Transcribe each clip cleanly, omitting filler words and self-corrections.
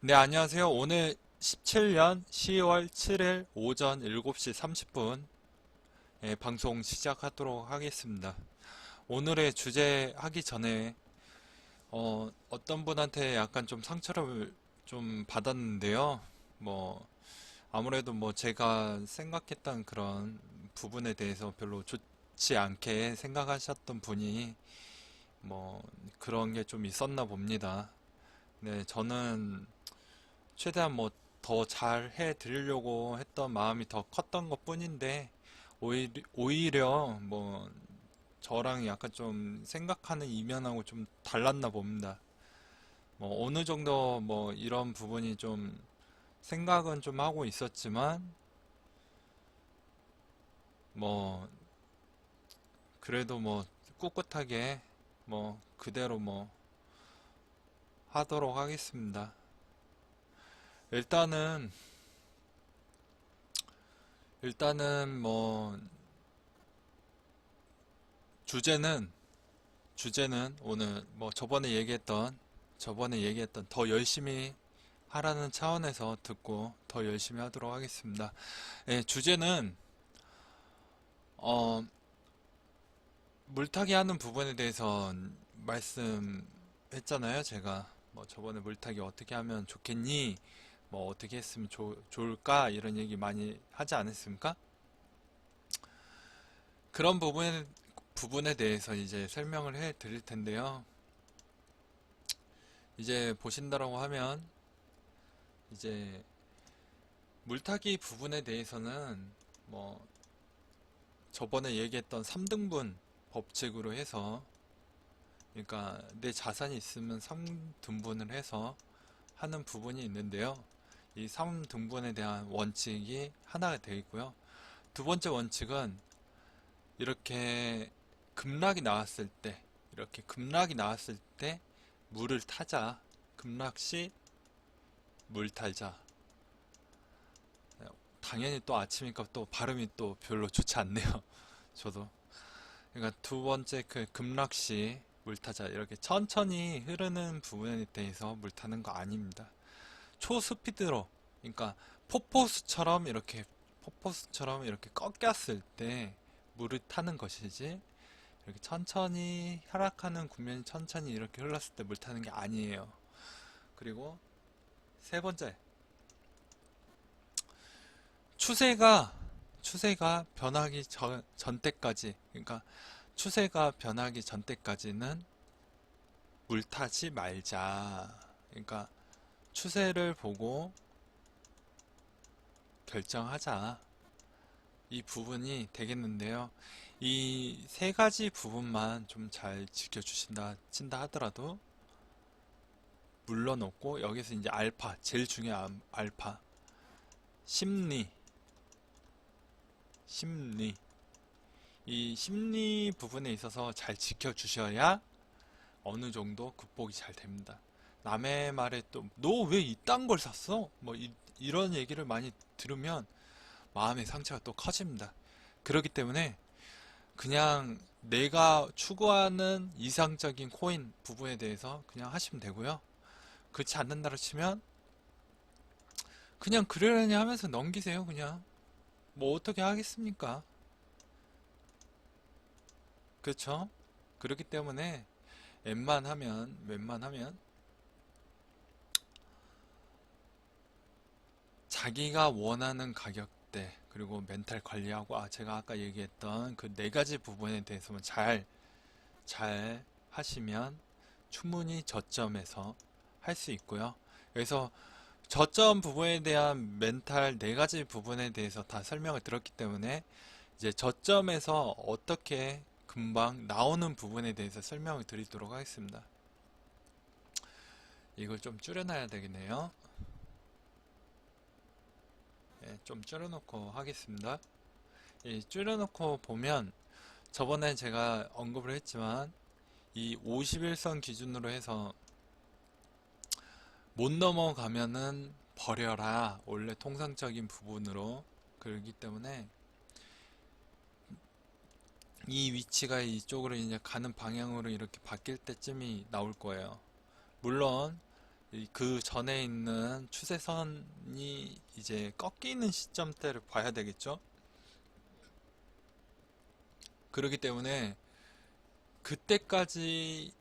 네, 안녕하세요. 오늘 17년 10월 7일 오전 7시 30분 방송 시작하도록 하겠습니다. 오늘의 주제 하기 전에 어떤 분한테 약간 좀 상처를 좀 받았는데요. 뭐 아무래도 뭐 제가 생각했던 그런 부분에 대해서 별로 좋지 않게 생각하셨던 분이 뭐 그런 게 좀 있었나 봅니다. 네, 저는 최대한 뭐 더 잘 해 드리려고 했던 마음이 더 컸던 것 뿐인데 오히려 뭐 저랑 약간 좀 생각하는 이면하고 좀 달랐나 봅니다. 뭐 어느 정도 뭐 이런 부분이 좀 생각은 좀 하고 있었지만 뭐 그래도 뭐 꿋꿋하게 뭐 그대로 뭐 하도록 하겠습니다. 일단은 뭐 주제는 오늘 뭐 저번에 얘기했던 더 열심히 하라는 차원에서 듣고 더 열심히 하도록 하겠습니다. 예, 주제는 어, 물타기 하는 부분에 대해서 말씀했잖아요. 제가 뭐 저번에 물타기 어떻게 하면 좋겠니? 뭐 어떻게 했으면 좋을까? 이런 얘기 많이 하지 않았습니까? 그런 부분에 대해서 이제 설명을 해 드릴 텐데요. 이제 보신다라고 하면 이제 물타기 부분에 대해서는 뭐 저번에 얘기했던 3등분 법칙으로 해서 그러니까 내 자산이 있으면 3등분을 해서 하는 부분이 있는데요. 이 3등분에 대한 원칙이 하나가 되어 있고요. 두 번째 원칙은 이렇게 급락이 나왔을 때 이렇게 급락이 나왔을 때 물을 타자. 급락 시 물 탈자. 당연히 또 아침이니까 또 발음이 또 별로 좋지 않네요. 저도. 그러니까 두 번째 그 급락시 물타자 이렇게 천천히 흐르는 부분에 대해서 물타는 거 아닙니다. 초스피드로 그러니까 포포스처럼 이렇게 꺾였을 때 물을 타는 것이지 이렇게 천천히 하락하는 국면이 천천히 이렇게 흘렀을 때 물 타는 게 아니에요. 그리고 세 번째 추세가 변하기 전 때까지 그러니까 추세가 변하기 전 때까지는 물 타지 말자. 그러니까 추세를 보고 결정하자. 이 부분이 되겠는데요. 이 세 가지 부분만 좀 잘 친다 하더라도 물러놓고 여기서 이제 알파, 제일 중요한 알파. 심리, 심리. 이 심리 부분에 있어서 잘 지켜주셔야 어느 정도 극복이 잘 됩니다. 남의 말에 또, 너 왜 이딴 걸 샀어? 뭐, 이런 얘기를 많이 들으면 마음의 상처가 또 커집니다. 그렇기 때문에 그냥 내가 추구하는 이상적인 코인 부분에 대해서 그냥 하시면 되고요. 그렇지 않는다고 치면 그냥 그러려니 하면서 넘기세요, 그냥. 뭐 어떻게 하겠습니까? 그렇죠? 그렇기 때문에 웬만하면 자기가 원하는 가격대 그리고 멘탈 관리하고 제가 아까 얘기했던 그 네 가지 부분에 대해서만 잘 하시면 충분히 저점에서 할 수 있고요. 그래서 저점 부분에 대한 멘탈 네 가지 부분에 대해서 다 설명을 들었기 때문에 이제 저점에서 어떻게 금방 나오는 부분에 대해서 설명을 드리도록 하겠습니다. 이걸 좀 줄여놔야 되겠네요. 예, 좀 줄여놓고 하겠습니다. 줄여놓고 보면 저번에 제가 언급을 했지만 이 51선 기준으로 해서 못 넘어가면은 버려라. 원래 통상적인 부분으로 그렇기 때문에 이 위치가 이쪽으로 이제 가는 방향으로 이렇게 바뀔 때쯤이 나올 거예요. 물론 그 전에 있는 추세선이 이제 꺾이는 시점대를 봐야 되겠죠. 그렇기 때문에 그때까지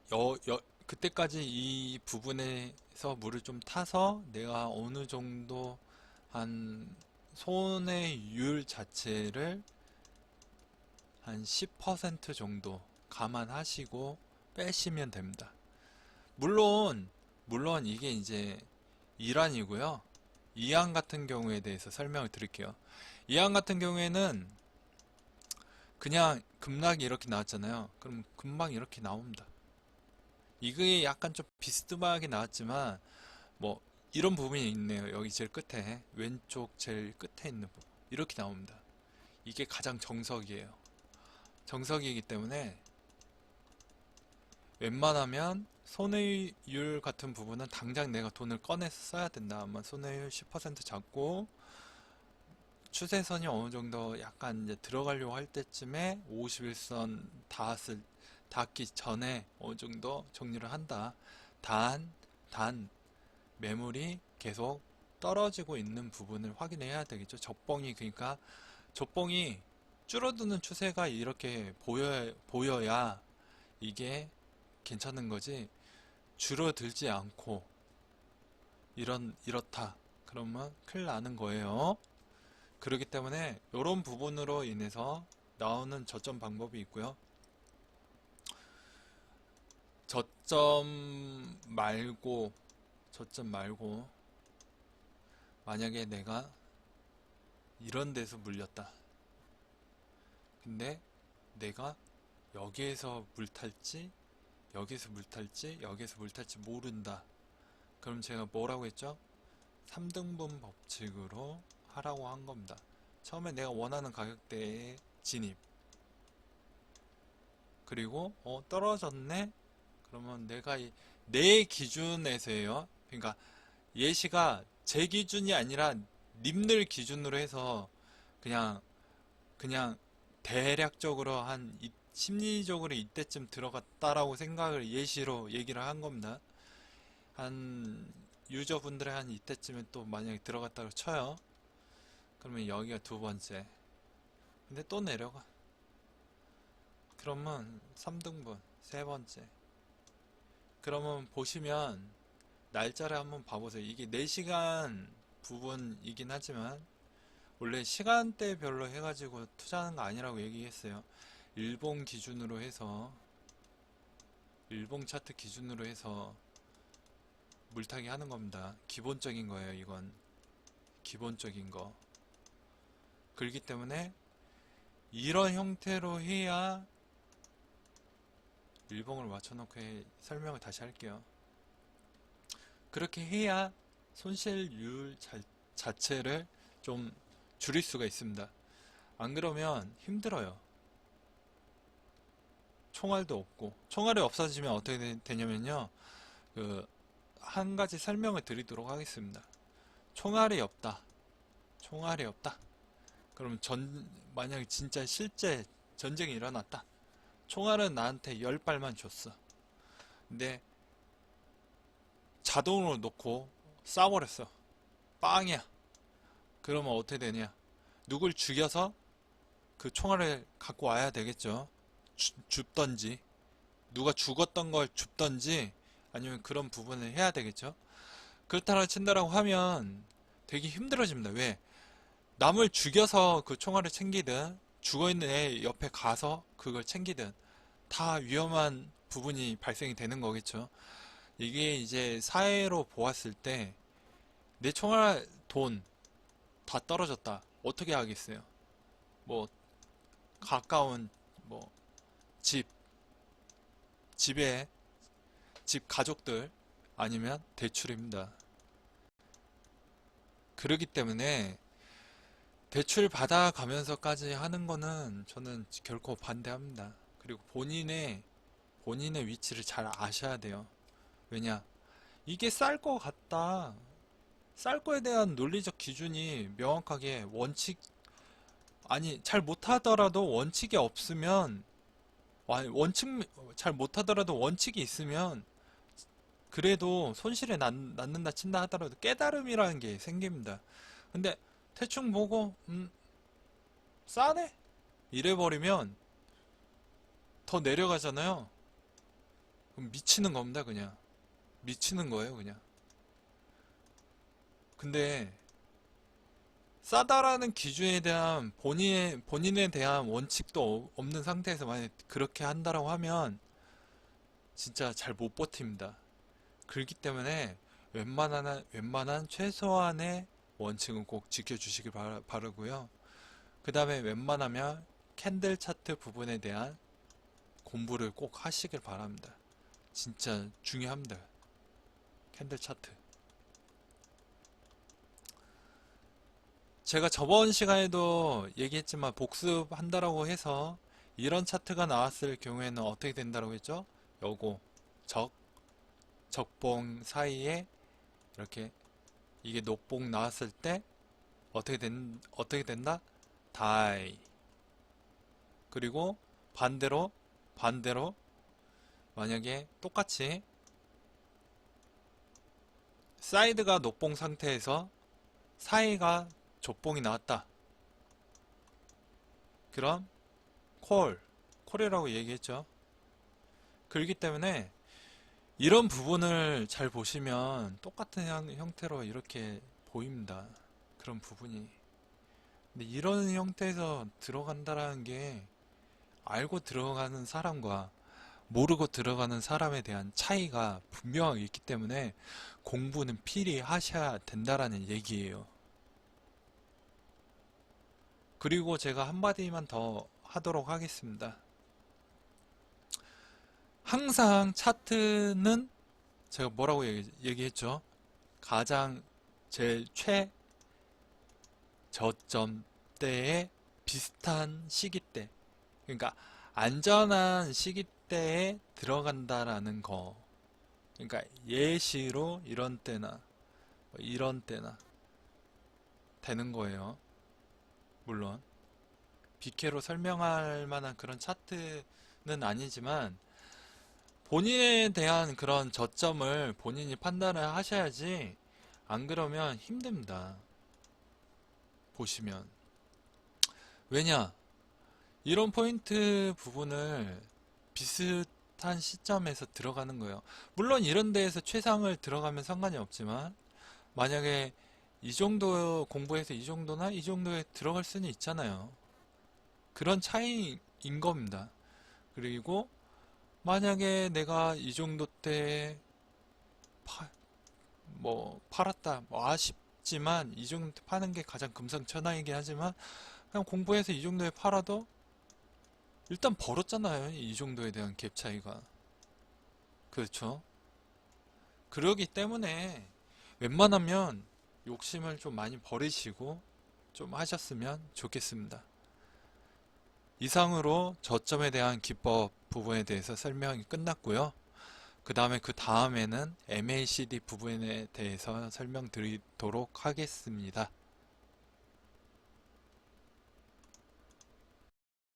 그때까지 이 부분에서 물을 좀 타서 내가 어느 정도 한 손해율 자체를 한 10% 정도 감안하시고 빼시면 됩니다. 물론 이게 이제 1항이고요. 2항 같은 경우에 대해서 설명을 드릴게요. 2항 같은 경우에는 그냥 급락이 이렇게 나왔잖아요. 그럼 금방 이렇게 나옵니다. 이게 약간 좀 비스듬하게 나왔지만 뭐 이런 부분이 있네요. 여기 제일 끝에 왼쪽 제일 끝에 있는 부분 이렇게 나옵니다. 이게 가장 정석이에요. 정석이기 때문에 웬만하면 손해율 같은 부분은 당장 내가 돈을 꺼내서 써야 된다. 아마 손해율 10% 잡고 추세선이 어느 정도 약간 이제 들어가려고 할 때쯤에 51선 닿기 전에 어느 정도 정리를 한다. 단 매물이 계속 떨어지고 있는 부분을 확인해야 되겠죠. 그러니까 적봉이 줄어드는 추세가 이렇게 보여야 이게 괜찮은 거지. 줄어들지 않고 이렇다. 그러면 큰일 나는 거예요. 그렇기 때문에 이런 부분으로 인해서 나오는 저점 방법이 있고요. 저점 말고 만약에 내가 이런 데서 물렸다. 근데 내가 여기에서 물 탈지 여기에서 물 탈지 모른다. 그럼 제가 뭐라고 했죠? 3등분 법칙으로 하라고 한 겁니다. 처음에 내가 원하는 가격대에 진입. 그리고 떨어졌네? 그러면 내가 내 기준에서예요. 그러니까 예시가 제 기준이 아니라 님들 기준으로 해서 그냥 대략적으로 심리적으로 이때쯤 들어갔다라고 생각을 예시로 얘기를 한 겁니다. 한 유저분들의 한 이때쯤에 또 만약에 들어갔다고 쳐요. 그러면 여기가 두 번째. 근데 또 내려가. 그러면 3등분 세 번째. 그러면 보시면 날짜를 한번 봐보세요. 이게 4시간 부분이긴 하지만 원래 시간대별로 해가지고 투자하는 거 아니라고 얘기했어요. 일본 차트 기준으로 해서 물타기 하는 겁니다. 기본적인 거예요. 이건 기본적인 거. 그렇기 때문에 이런 형태로 해야 일봉을 맞춰놓고 설명을 다시 할게요. 그렇게 해야 손실률 자체를 좀 줄일 수가 있습니다. 안 그러면 힘들어요. 총알도 없고, 총알이 없어지면 어떻게 되냐면요, 한 가지 설명을 드리도록 하겠습니다. 총알이 없다. 그럼 만약에 진짜 실제 전쟁이 일어났다. 총알은 나한테 10발만 줬어. 근데 자동으로 놓고 쏴버렸어. 빵이야. 그러면 어떻게 되냐? 누굴 죽여서 그 총알을 갖고 와야 되겠죠. 줍던지, 누가 죽었던 걸 줍던지, 아니면 그런 부분을 해야 되겠죠. 그렇다고 친다라고 하면 되게 힘들어집니다. 왜? 남을 죽여서 그 총알을 챙기든 죽어있는 애 옆에 가서 그걸 챙기든 다 위험한 부분이 발생이 되는 거겠죠. 이게 이제 사회로 보았을 때 내 총알 돈 다 떨어졌다. 어떻게 하겠어요? 뭐 가까운 뭐 집에 집 가족들 아니면 대출입니다. 그렇기 때문에 대출 받아가면서까지 하는 거는 저는 결코 반대합니다. 그리고 본인의 위치를 잘 아셔야 돼요. 왜냐? 이게 쌀 거 같다. 쌀 거에 대한 논리적 기준이 명확하게 잘 못하더라도 원칙이 없으면, 잘 못하더라도 원칙이 있으면 그래도 손실이 낳는다 친다 하더라도 깨달음이라는 게 생깁니다. 근데 대충 보고 싸네? 이래버리면 더 내려가잖아요. 그럼 미치는 겁니다. 그냥 미치는 거예요 그냥. 근데 싸다라는 기준에 대한 본인에 대한 원칙도 없는 상태에서 만약 그렇게 한다라고 하면 진짜 잘 못 버팁니다. 그렇기 때문에 웬만한 최소한의 원칙은 꼭 지켜주시길 바라고요. 그 다음에 웬만하면 캔들 차트 부분에 대한 공부를 꼭 하시길 바랍니다. 진짜 중요합니다. 캔들 차트. 제가 저번 시간에도 얘기했지만 복습한다라고 해서 이런 차트가 나왔을 경우에는 어떻게 된다라고 했죠? 요거 적봉 사이에 이렇게 이게 녹봉 나왔을 때 어떻게 된다? 다이. 그리고 반대로 만약에 똑같이 사이드가 녹봉 상태에서 사이가 족봉이 나왔다. 그럼 콜이라고 얘기했죠. 그렇기 때문에 이런 부분을 잘 보시면 똑같은 형태로 이렇게 보입니다. 그런 부분이. 근데 이런 형태에서 들어간다라는 게 알고 들어가는 사람과 모르고 들어가는 사람에 대한 차이가 분명하게 있기 때문에 공부는 필히 하셔야 된다라는 얘기예요. 그리고 제가 한마디만 더 하도록 하겠습니다. 항상 차트는 제가 뭐라고 얘기했죠? 가장 제일 최저점대에 비슷한 시기대, 그러니까 안전한 시기대에 들어간다라는 거. 그러니까 예시로 이런 때나 되는 거예요. 물론 비케로 설명할 만한 그런 차트는 아니지만 본인에 대한 그런 저점을 본인이 판단을 하셔야지, 안 그러면 힘듭니다. 보시면. 왜냐? 이런 포인트 부분을 비슷한 시점에서 들어가는 거예요. 물론 이런 데에서 최상을 들어가면 상관이 없지만 만약에 이 정도 공부해서 이 정도나 이 정도에 들어갈 수는 있잖아요. 그런 차이인 겁니다. 그리고 만약에 내가 이 정도 때 팔았다, 아쉽지만 이 정도 때 파는 게 가장 금상첨화이긴 하지만 그냥 공부해서 이 정도에 팔아도 일단 벌었잖아요. 이 정도에 대한 갭 차이가. 그렇죠? 그러기 때문에 웬만하면 욕심을 좀 많이 버리시고 좀 하셨으면 좋겠습니다. 이상으로 저점에 대한 기법 부분에 대해서 설명이 끝났고요. 그 다음에는 MACD 부분에 대해서 설명드리도록 하겠습니다.